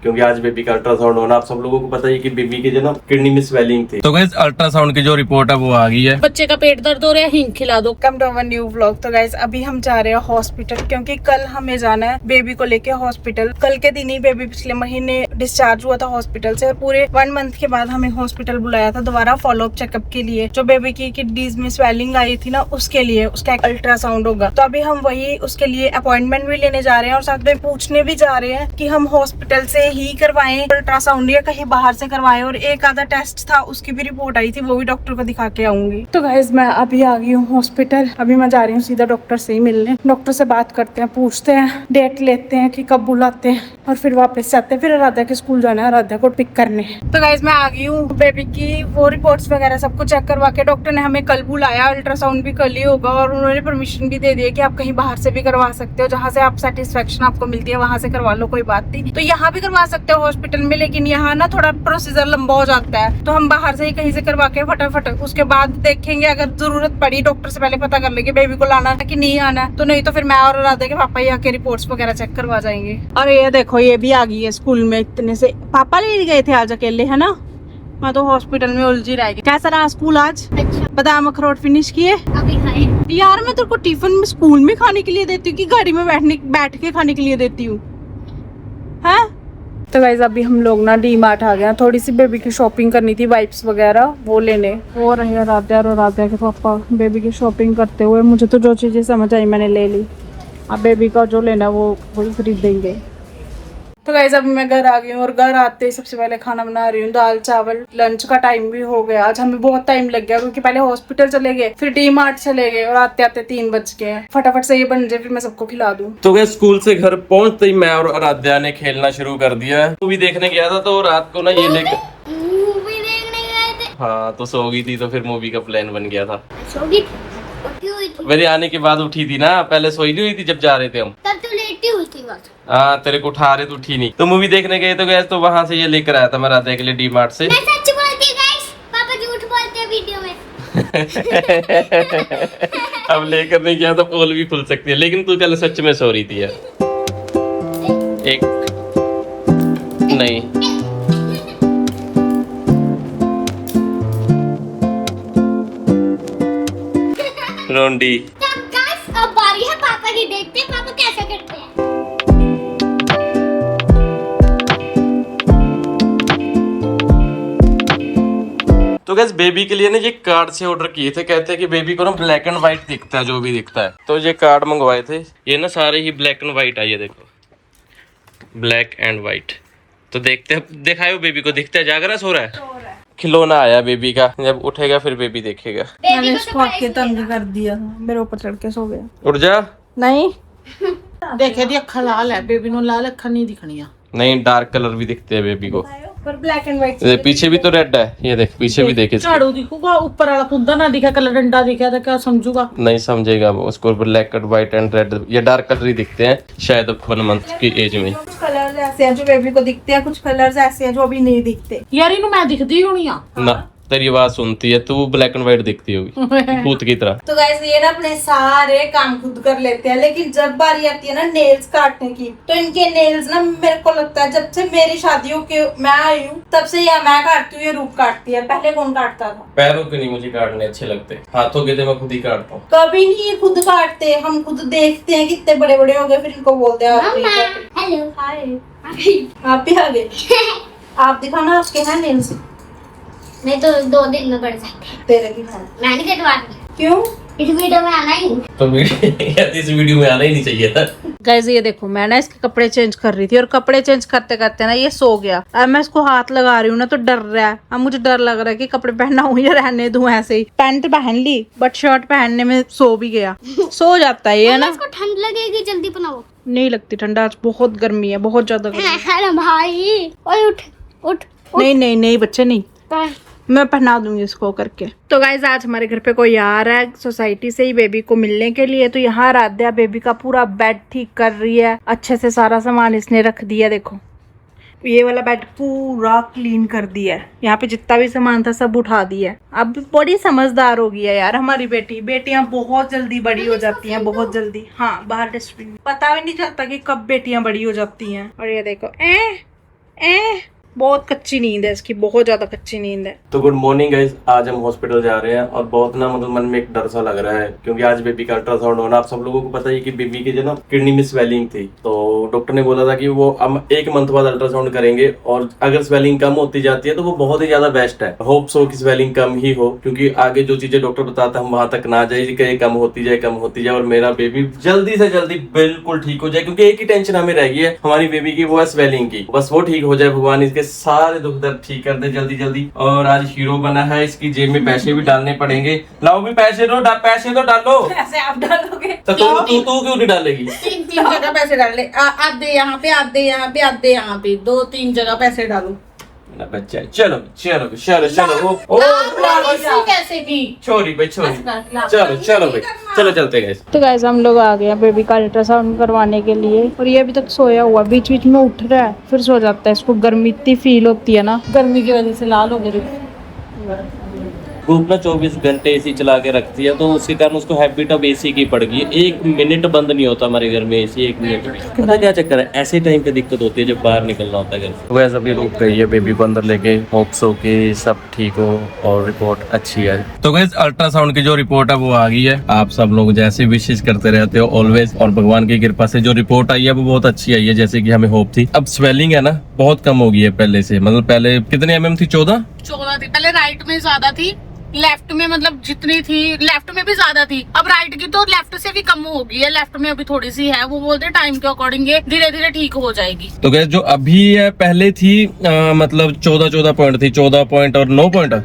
क्योंकि आज बेबी का अल्ट्रासाउंड होना। आप सब लोगों को पता है कि बेबी के जो ना किडनी में स्वेलिंग थी। तो गाइस अल्ट्रासाउंड की जो रिपोर्ट है वो आ गई है। बच्चे का पेट दर्द हो रहा है, हिंग खिला दो। Come to our new vlog. तो गाइस अभी हम जा रहे हैं हॉस्पिटल, क्योंकि कल हमें जाना है बेबी को लेके हॉस्पिटल। कल के दिन ही बेबी पिछले महीने डिस्चार्ज हुआ था हॉस्पिटल से, और पूरे 1 मंथ के बाद हमें हॉस्पिटल बुलाया था दोबारा फॉलोअप चेकअप के लिए। जो बेबी की किडनीज में स्वेलिंग आई थी ना, उसके लिए उसका अल्ट्रासाउंड होगा। तो अभी हम वही उसके लिए अपॉइंटमेंट भी लेने जा रहे हैं, और साथ में पूछने भी जा रहे हैं कि हम हॉस्पिटल से ही करवाएं अल्ट्रासाउंड या कहीं बाहर से करवाएं। और एक आधा टेस्ट था, उसकी भी रिपोर्ट आई थी, वो भी डॉक्टर को दिखा के आऊंगी। तो गाइस मैं अभी आ गई हूँ हॉस्पिटल। अभी मैं जा रही हूँ सीधा डॉक्टर से ही मिलने। डॉक्टर से बात करते हैं, पूछते हैं, डेट लेते हैं कि कब बुलाते हैं, और फिर वापस जाते हैं। फिर आराध्या के स्कूल जाना है, आराध्या को पिक करने। तो गाइस मैं आ गई हूँ। बेबी की वो रिपोर्ट्स वगैरह सबको चेक करवा के डॉक्टर ने हमें कल बुलाया। अल्ट्रासाउंड भी कल ही होगा, और उन्होंने परमिशन भी दे दी है कि आप कहीं बाहर से भी करवा सकते हो, जहाँ से आप सेटिस्फेक्शन आपको मिलती है वहां से करवा लो, कोई बात नहीं। तो यहाँ भी करवा सकते हो हॉस्पिटल में, लेकिन यहाँ ना थोड़ा प्रोसीजर लंबा हो जाता है, तो हम बाहर से ही कहीं से करवा के फटाफट उसके बाद देखेंगे। अगर जरूरत पड़ी डॉक्टर से पहले पता कर लेंगे बेबी को लाना है कि नहीं आना है, तो नहीं तो फिर मैं और राधा के पापा ही आके रिपोर्ट्स वगैरह चेक करवा जाएंगे। और ये देखो ये भी आ गई है स्कूल में इतने से। पापा ले गए थे आज अकेले, है ना? मैं तो हॉस्पिटल में उलझी रह गई। कैसा रहा स्कूल आज? अच्छा। बादाम अखरोट फिनिश किए? अभी खाए। यार मैं तेरे को टिफिन में स्कूल में खाने के लिए देती हूँ कि गाड़ी में बैठ के खाने के लिए देती हूँ, है? तो गाइस अभी हम लोग ना डी मार्ट आ गए हैं। थोड़ी सी बेबी की शॉपिंग करनी थी, वाइप्स वगैरह वो लेने। वो रहे राध्या और राध्या के पापा बेबी की शॉपिंग करते हुए। मुझे तो जो चीजें समझ आई मैंने ले ली। अब बेबी का जो लेना वो वही खरीदेंगे। तो गाइस अभी मैं घर आ गई हूँ, और घर आते ही सबसे पहले खाना बना रही हूँ, दाल चावल। लंच का टाइम भी हो गया, आज हमें बहुत टाइम लग गया, क्योंकि पहले हॉस्पिटल चले गए, फिर डी मार्ट चले गए, और आते आते 3 बज गए। फटाफट से ये बन जाए, फिर मैं सबको खिला दूँ। तो गाइस स्कूल से घर पहुंचते ही मैं और आराध्या ने खेलना शुरू कर दिया है। मूवी देखने गया था, तो रात को ना ये लेकर मूवी देखने गए थे। हाँ तो सो गई थी, तो फिर मूवी का प्लान बन गया था। सो गई थी? उठी हुई थी? मेरे आने के बाद उठी थी ना, पहले सोई नहीं हुई थी जब जा रहे थे हम। तब तो लेटी हुई थी बस। हाँ तेरे को उठा रहे तो उठी नहीं। तो मूवी देखने गए तो गए, तो वहां से ये लेकर आया था मैं राधा के लिए डी मार्ट से। मैं सच बोलती हूँ गाइस, पापा झूठ बोलते हैं वीडियो में। अब लेकर नहीं गया तो पोल भी खुल सकती है, लेकिन तू कल सच में सो रही थी यार। एक नहीं रोंडी। तब गाइस अब बारी है पापा की, देखते हैं पापा कैसा करते हैं। तो गैस बेबी के लिए ना ये कार्ड से ऑर्डर किए थे। कहते हैं कि बेबी को ना ब्लैक एंड व्हाइट दिखता है, जो भी दिखता है। तो ये कार्ड मंगवाए थे, ये ना सारे ही ब्लैक एंड व्हाइट है। ये देखो ब्लैक एंड व्हाइट। तो देखते हैं, दिखाओ बेबी को, दिखता है जाग रहा है, सो रहा है? खिलौना आया बेबी का, जब उठेगा फिर बेबी देखेगा। मैंने इसको आके तंग कर दिया, मेरे ऊपर चढ़ के सो गया। उठ जा। नहीं देखे दी अखा लाल है, बेबी नो लाल अखा नहीं दिखनिया। नहीं डार्क कलर भी दिखते हैं बेबी को, पर ब्लैक एंड व्हाइट। ये पीछे भी तो रेड है, ये देख पीछे भी देखे। झाड़ू दिखूगा, ऊपर वाला खुदा ना दिखा, कलर डंडा दिखा तो क्या समझूगा? नहीं समझेगा वो, उसको black and white and red ये डार्क कलर ही दिखते हैं शायद 1 मंथ की एज में। कुछ कलर्स ऐसे हैं जो बेबी को दिखते हैं, कुछ कलर्स ऐसे हैं जो अभी नहीं दिखते। यार इन्हों मैं दिखदी होनी आ ना तेरी आवाज सुनती है, तू ब्लैक एंड व्हाइट दिखती होगी भूत की तरह। तो गाइस ये ना अपने सारे काम खुद कर लेते हैं, लेकिन जब बारी आती है ना नेल्स काटने की, तो इनके नेल्स ना मेरे को लगता है जब से मेरी शादी हो के मैं आई हूँ तब से या मैं काटती हूँ या रूप काटती है। पहले कौन काटता था? पैरों के नहीं मुझे काटने अच्छे लगते, हाथों के तो मैं खुद ही काटता हूँ। कभी नहीं ये खुद काटते, हम खुद देखते हैं कितने बड़े बड़े हो गए, फिर इनको बोलते हैं आप मम्मा ये काटे। हेलो। हाय आप भी आ गए। आप दिखाना आपके हैं नेल्स? नहीं तो 2 दिन में बढ़ जाते हैं। तेरे भी हैं। मैं नहीं कटवाती, क्यों? इस वीडियो में आना ही। तो इस वीडियो में आना ही नहीं चाहिए था। गाइस ये देखो मैं ना इसके कपड़े चेंज कर रही थी, और कपड़े चेंज करते करते ना ये सो गया। अब मैं इसको हाथ लगा रही हूँ ना तो डर रहा है। अब मुझे डर लग रहा है कि कपड़े पहना हूँ या रहने दूं ऐसे ही। पैंट पहन ली, बट शर्ट पहनने में सो भी गया। सो जाता है ये ना। इसको ठंड लगेगी, जल्दी बनाओ। नहीं लगती ठंडा, आज बहुत गर्मी है, बहुत ज्यादा गर्मी है। है ना भाई? ओए उठ उठ। नहीं नहीं नहीं बच्चे नहीं, मैं पहना दूंगी इसको करके। तो गाइज आज हमारे घर पे कोई आ रहा है सोसाइटी से ही बेबी को मिलने के लिए। तो यहाँ राध्या बेबी का पूरा बेड ठीक कर रही है, अच्छे से सारा सामान इसने रख दिया। देखो ये वाला बेड पूरा क्लीन कर दिया है, यहाँ पे जितना भी सामान था सब उठा दिया है। अब बड़ी समझदार हो गई है यार हमारी बेटी। बेटियां बहुत जल्दी बड़ी हो जाती हैं, बहुत जल्दी। हाँ बाहर डस्टबिन, पता भी नहीं चलता कि कब बेटियां बड़ी हो जाती हैं। और ये देखो बहुत कच्ची नींद है इसकी, बहुत ज्यादा कच्ची नींद है। तो गुड मॉर्निंग गाइस, आज हम हॉस्पिटल जा रहे हैं और बहुत ना मतलब मन में एक डर सा लग रहा है क्योंकि आज बेबी का अल्ट्रासाउंड होना। आप सब लोगों को पता ही कि बेबी के जो ना किडनी में स्वेलिंग थी, तो डॉक्टर ने बोला था कि वो हम 1 मंथ बाद अल्ट्रासाउंड करेंगे और अगर स्वेलिंग कम होती जाती है तो वो बहुत ही ज्यादा बेस्ट है। होप सो कि स्वेलिंग कम ही हो, क्योंकि आगे जो चीजें डॉक्टर बताता है हम वहां तक ना जाए कि कम होती जाए और मेरा बेबी जल्दी से जल्दी बिल्कुल ठीक हो जाए। क्योंकि एक ही टेंशन हमें रह गई है हमारी बेबी की, वो है स्वेलिंग की। बस वो ठीक हो जाए, भगवान इसके सारे दुख दर्द ठीक कर दे जल्दी जल्दी। और आज हीरो बना है, इसकी जेब में पैसे भी डालने पड़ेंगे। लाओ भी पैसे दो, पैसे तो डालो। पैसे आप डालोगे तो तू क्यों नहीं डालेगी? 3 जगह पैसे डाल ले, आधे यहाँ पे, आधे यहाँ पे, आधे यहाँ पे, 2-3 जगह पैसे डालो। मेरा बच्चा है, चलो चलो चलो चलो। ओ कैसे की छोरी भाई छोरी, चलो भाई चलो चलते गए। तो गाइस हम लोग आ गए बेबी का अल्ट्रासाउंड करवाने के लिए और ये अभी तक सोया हुआ, बीच बीच में उठ रहा है फिर सो जाता है। इसको गर्मी इतनी फील होती है ना, गर्मी की वजह से लाल हो गए। वो अपना 24 घंटे एसी चला के रखती है, तो उसी कारण उसको हैबिट अब एसी की पड़ गई है। 1 मिनट बंद नहीं होता हमारे घर में एसी, 1 मिनट भी। पता क्या चक्कर है, ऐसे टाइम पे दिक्कत होती है जब बाहर निकलना होता है घर से। वैसे अभी रुक गई है बेबी को अंदर लेके, होप्स हो कि सब ठीक हो और रिपोर्ट अच्छी है। तो गाइस अल्ट्रासाउंड की जो रिपोर्ट है वो आ गई है। आप सब लोग जैसे विशेष करते रहते हो ऑलवेज, और भगवान की कृपा से जो रिपोर्ट आई है वो बहुत अच्छी आई है जैसे कि हमें होप थी। अब स्वेलिंग है ना बहुत कम हो गई है पहले से, मतलब पहले कितने mm थी? 14 थी पहले, राइट में ज्यादा थी, लेफ्ट में मतलब जितनी थी लेफ्ट में भी ज्यादा थी। अब राइट की तो लेफ्ट से भी कम हो गई है, लेफ्ट में अभी थोड़ी सी है। वो बोलते हैं टाइम के अकॉर्डिंग धीरे धीरे ठीक हो जाएगी। तो गैस जो अभी है पहले थी मतलब 14 पॉइंट थी, 14 पॉइंट और 9 पॉइंट,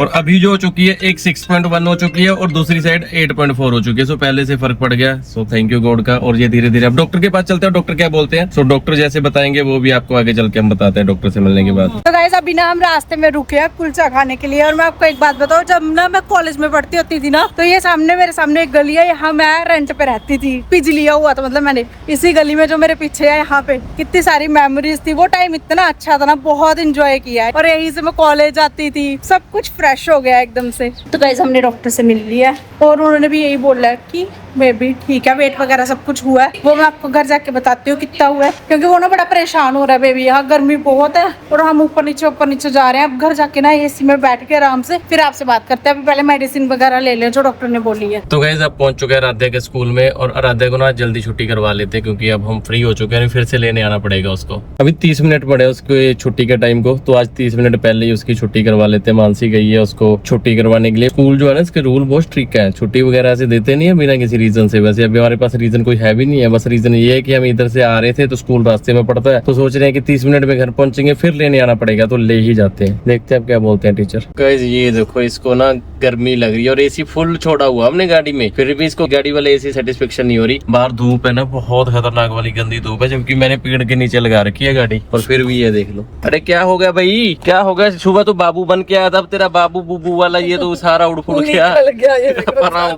और अभी जो हो चुकी है एक 6.1 हो चुकी है और दूसरी साइड 8.4 हो चुकी है। सो पहले से फर्क पड़ गया, सो थैंक यू गॉड का। और ये धीरे धीरे अब डॉक्टर के पास चलते हैं, डॉक्टर क्या बोलते हैं। सो डॉक्टर जैसे बताएंगे वो भी आपको आगे चल के हम बताते हैं डॉक्टर से मिलने के बाद। तो गाइस अभी ना हम रास्ते में रुके हैं कुलचा खाने के लिए। और मैं आपको एक बात बताऊं, जब ना मैं कॉलेज में पढ़ती होती थी ना, तो ये मेरे सामने एक गली है, यहाँ मैं रेंट पे रहती थी। पिज लिया हुआ था मतलब मैंने इसी गली में, जो मेरे पीछे है यहाँ पे। कितनी सारी मेमोरीज थी, वो टाइम इतना अच्छा था ना, बहुत इंजॉय किया है। और यहीं से मैं कॉलेज आती थी, सब कुछ फ्रेश हो गया एकदम से। तो गाइस हमने डॉक्टर से मिल लिया और उन्होंने भी यही बोला है कि बेबी ठीक है, वेट वगैरह सब कुछ हुआ है। वो मैं आपको घर जाके बताती हूँ कितना हुआ है, क्योंकि वो ना बड़ा परेशान हो रहा है बेबी। यहाँ गर्मी बहुत है और हम ऊपर नीचे जा रहे हैं। अब घर जाके ना एसी में बैठ के आराम से फिर आपसे बात करते हैं। अभी पहले मेडिसिन वगैरह ले लें जो डॉक्टर ने बोली है। तो गाइस अब पहुंच चुके हैं आराध्या के स्कूल में, और आराध्या को ना जल्दी छुट्टी करवा लेते हैं क्योंकि अब हम फ्री हो चुके हैं, फिर से लेने आना पड़ेगा उसको। अभी 30 मिनट पड़े उसको छुट्टी के टाइम को, तो आज 30 मिनट पहले ही उसकी छुट्टी करवा लेते हैं। मानसी गई है उसको छुट्टी करवाने के लिए। स्कूल जो है ना इसके रूल बहुत स्ट्रिक्ट है, छुट्टी वगैरह ऐसे देते नहीं है बिना किसी रीजन से। वैसे अभी हमारे पास रीजन कोई है भी नहीं है, बस रीजन ये है कि हम इधर से आ रहे थे तो स्कूल रास्ते में पड़ता है, तो सोच रहे हैं कि 30 मिनट में घर पहुंचेंगे, फिर लेने आना पड़ेगा, तो ले ही जाते हैं। देखते हैं अब क्या बोलते हैं टीचर। गाइस ये देखो इसको ना गर्मी लग रही है और एसी फुल छोड़ा हुआ हमने गाड़ी में, फिर भी इसको गाड़ी वाले एसी सेटिस्फेक्शन नहीं हो रही। बाहर धूप है ना, बहुत खतरनाक वाली गंदी धूप है, जबकि मैंने पेड़ के नीचे लगा रखी है गाड़ी, और फिर भी ये देख लो। अरे क्या हो गया भाई, क्या हो गया? सुबह तो बाबू बन के आया था, अब तेरा बाबू बुबू वाला ये तो सारा उड़ फुड़ गया।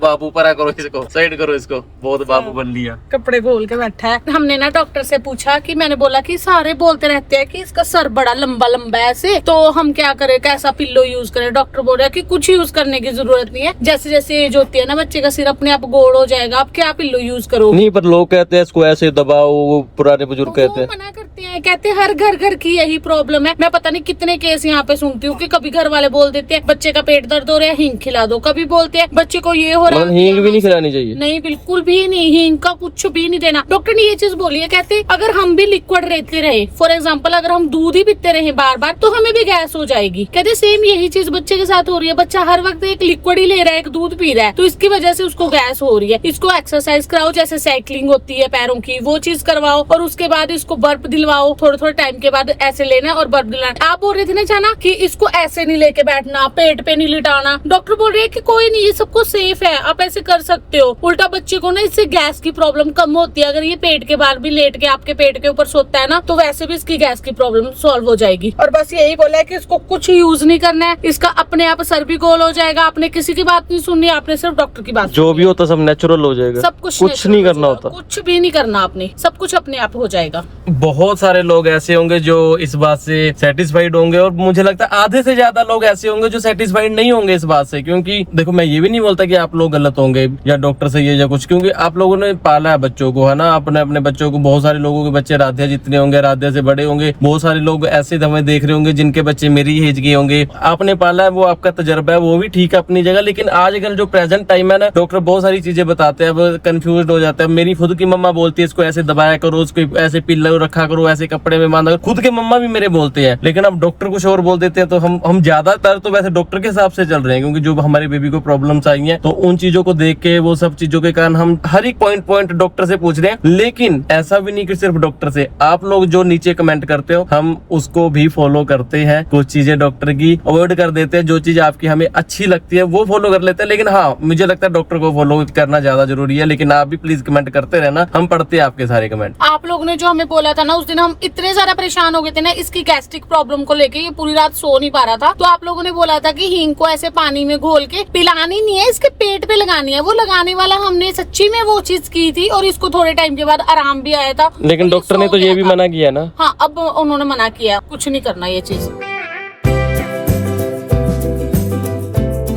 बाबू परा करो इसको, साइड करो इसको, बहुत बाबू बन लिया। कपड़े खोल के बैठा है। हमने ना डॉक्टर से पूछा कि मैंने बोला कि सारे बोलते रहते हैं कि इसका सर बड़ा लंबा लंबा है ऐसे, तो हम क्या करें, कैसा पिल्लो यूज करें। डॉक्टर बोल रहा है कि कुछ यूज करने की जरूरत नहीं है, जैसे जैसे एज होती है ना बच्चे का सिर अपने आप गोल हो जाएगा। आप क्या पिल्लो यूज करो? नहीं पर लोग कहते हैं इसको ऐसे दबाओ, पुराने बुजुर्ग कहते हैं। मना करते हैं, कहते हैं हर घर की यही प्रॉब्लम है। मैं पता नहीं कितने केस यहाँ पे सुनती हूँ कि कभी घर वाले बोल देते हैं बच्चे का पेट दर्द हो रहा है, हींग खिला दो। कभी बोलते हैं बच्चे को ये हो रहा है, हींग भी नहीं खिलानी चाहिए। नहीं बिल्कुल भी नहीं, हींग का कुछ भी नहीं देना। डॉक्टर ने ये चीज बोली है, कहते अगर हम भी लिक्विड रहते रहे, फॉर एग्जाम्पल अगर हम दूध ही पीते रहे बार बार, तो हमें भी गैस हो जाएगी। कहते सेम यही चीज बच्चे के साथ हो रही है। बच्चा हर वक्त एक लिक्विड ही ले रहा है, एक दूध पी रहा है, तो इसकी वजह से उसको गैस हो रही है। इसको एक्सरसाइज कराओ, जैसे साइकिलिंग होती है पैरों की, वो चीज करवाओ, और उसके बाद इसको बर्फ दिलवाओ। थोड़े थोड़े टाइम के बाद ऐसे लेना और बर्फ दिलाना। आप बोल रहे थे ना जाना कि इसको ऐसे नहीं लेके बैठना, पेट पे नहीं लिटाना। डॉक्टर बोल रहे हैं कि कोई नहीं, ये सबको सेफ है, आप ऐसे कर सकते हो। उल्टा बच्चे को ना इससे गैस की प्रॉब्लम कम होती है। अगर ये पेट के बाहर भी लेट के आपके पेट के ऊपर सोता है ना, तो वैसे भी इसकी गैस की प्रॉब्लम सॉल्व हो जाएगी। और बस यही बोला है कि इसको कुछ यूज नहीं करना है, इसका अपने आप सर भी गोल हो जाएगा। आपने किसी की बात नहीं सुननी, आपने सिर्फ डॉक्टर की बात। जो भी होता सब नेचुरल हो जाएगा, सब कुछ नहीं करना होता, कुछ भी नहीं करना आपने, सब कुछ अपने आप हो जाएगा। बहुत बहुत सारे लोग ऐसे होंगे जो इस बात से सेटिस्फाइड होंगे, और मुझे लगता है आधे से ज्यादा लोग ऐसे होंगे जो सेटिस्फाइड नहीं होंगे इस बात से। क्योंकि देखो, मैं ये भी नहीं बोलता कि आप लोग गलत होंगे या डॉक्टर से ये या कुछ, क्योंकि आप लोगों ने पाला है बच्चों को, है ना, अपने अपने बच्चों को। बहुत सारे लोगों के बच्चे राध्या जितने होंगे, राध्या से बड़े होंगे, बहुत सारे लोग ऐसे हमें देख रहे होंगे जिनके बच्चे मेरी एज के होंगे। आपने पाला है, वो आपका तजर्बा है, वो भी ठीक है अपनी जगह। लेकिन आजकल जो प्रेजेंट टाइम है ना, डॉक्टर बहुत सारी चीजें बताते हैं, अब कंफ्यूज हो जाता है। मेरी खुद की मम्मा बोलती है इसको ऐसे दबाया करो, उसको ऐसे पिल्लो रखा करो, ऐसे कपड़े में बांधा करो। खुद के मम्मा भी मेरे बोलते हैं, लेकिन अब डॉक्टर कुछ और बोल देते हैं। तो हम ज्यादातर तो वैसे डॉक्टर के हिसाब से चल रहे हैं, क्योंकि जो हमारे बेबी को प्रॉब्लम्स आई हैं, तो उन चीजों को देख के, वो सब चीजों के कारण हम हर एक पॉइंट डॉक्टर से पूछ रहे हैं। लेकिन ऐसा भी नहीं कि सिर्फ डॉक्टर से, आप लोग जो नीचे कमेंट करते हो, हम उसको भी फॉलो करते हैं। कुछ चीजें डॉक्टर की अवॉइड कर देते हैं, जो चीज आपकी हमें अच्छी लगती है वो फॉलो कर लेते हैं। लेकिन हाँ, मुझे लगता है डॉक्टर को फॉलो करना ज्यादा जरूरी है। लेकिन आप भी प्लीज कमेंट करते रहना, हम पढ़ते हैं आपके सारे कमेंट। आप लोगों ने जो हमें बोला था ना, उस दिन हम इतने ज्यादा परेशान हो गए थे ना इसकी गैस्ट्रिक प्रॉब्लम को लेके, ये पूरी रात सो नहीं पा रहा था। तो आप लोगों ने बोला था कि हींग को ऐसे पानी में घोल के पिलानी नहीं है, इसके पेट पे लगानी है। वो लगाने वाला हमने सच्ची में वो चीज की थी, और इसको थोड़े टाइम के बाद आराम भी आया था। लेकिन डॉक्टर ने तो ये भी मना किया ना। हाँ, अब उन्होंने मना किया, कुछ नहीं करना ये चीज।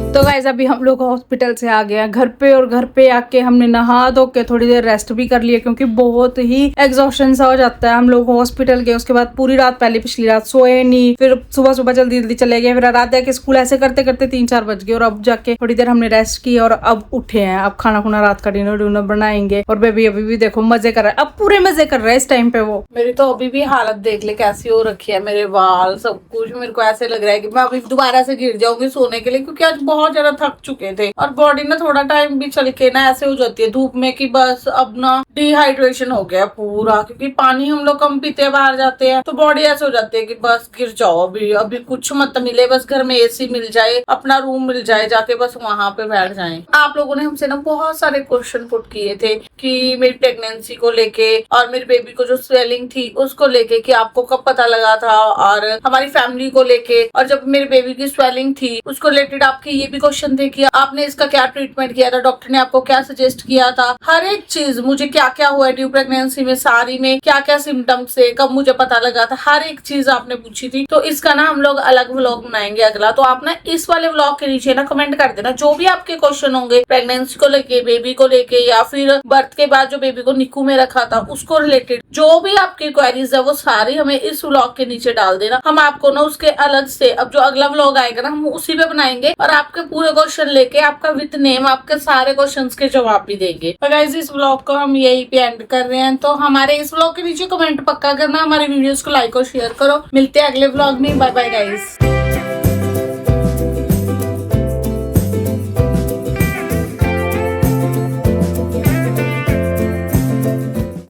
तो गाइस अभी हम लोग हॉस्पिटल से आ गए हैं घर पे, और घर पे आके हमने नहा धो के थोड़ी देर रेस्ट भी कर लिया, क्योंकि बहुत ही एग्जॉस्शन सा हो जाता है। हम लोग हॉस्पिटल गए, उसके बाद पूरी रात, पहले पिछली रात सोए नहीं, फिर सुबह सुबह जल्दी जल्दी चले गए, फिर रात के स्कूल ऐसे करते करते 3-4 बज गए, और अब जाके थोड़ी देर हमने रेस्ट की और अब उठे हैं। अब खाना खुना रात का डिनर बनाएंगे, और बेबी अभी भी देखो मजे कर रहा है, अब पूरे मजे कर रहा है इस टाइम पे वो। मेरी तो अभी भी हालत देख ले कैसी हो रखी है, मेरे बाल सब कुछ। मेरे को ऐसे लग रहा है कि मैं अभी दोबारा से गिर जाऊंगी सोने के लिए, क्योंकि आज बहुत ज्यादा थक चुके थे, और बॉडी ना थोड़ा टाइम भी चल के ना ऐसे हो जाती है धूप में कि बस अब ना डिहाइड्रेशन हो गया पूरा, क्योंकि पानी हम लोग कम पीते हैं, बाहर जाते हैं, तो बॉडी ऐसे हो जाती है कि बस गिर जाओ। अभी कुछ मत मिले, बस घर में एसी मिल जाए, अपना रूम मिल जाए, जाके बस वहां पे बैठ जाएं। आप लोगों ने हमसे ना बहुत सारे क्वेश्चन पुट किए थे कि मेरी प्रेगनेंसी को लेके और मेरी बेबी को जो स्वेलिंग थी उसको लेके, कि आपको कब पता लगा था, और हमारी फैमिली को लेके, और जब मेरी बेबी की स्वेलिंग थी उसको रिलेटेड आपके ये भी क्वेश्चन थे कि आपने इसका क्या ट्रीटमेंट किया था, डॉक्टर ने आपको क्या सजेस्ट किया था, हर एक चीज, मुझे क्या क्या हुआ ड्यू प्रेगनेंसी में, सारी में क्या क्या सिम्टम्स थे, कब मुझे पता लगा था, हर एक चीज आपने पूछी थी। तो इसका ना हम लोग अलग व्लॉग बनाएंगे अगला। तो आप ना इस वाले व्लॉग के नीचे ना कमेंट कर देना जो भी आपके क्वेश्चन होंगे, प्रेगनेंसी को लेके, बेबी को लेके, या फिर बर्थ के बाद जो बेबी को निकू में रखा था उसको रिलेटेड जो भी आपकी क्वेरीज है, वो सारी हमें इस व्लॉग के नीचे डाल देना। हम आपको ना उसके अलग से, अब जो अगला व्लॉग आएगा ना, हम उसी पे बनाएंगे, और आपके पूरे क्वेश्चन लेके, आपका विद नेम, आपके सारे क्वेश्चंस के जवाब भी देंगे। तो गाइस इस व्लॉग को हम यहीं पे एंड कर रहे हैं। तो हमारे इस व्लॉग के नीचे कमेंट पक्का करना, हमारे वीडियोस को लाइक और शेयर करो। मिलते हैं अगले व्लॉग में, बाय बाय गाइस।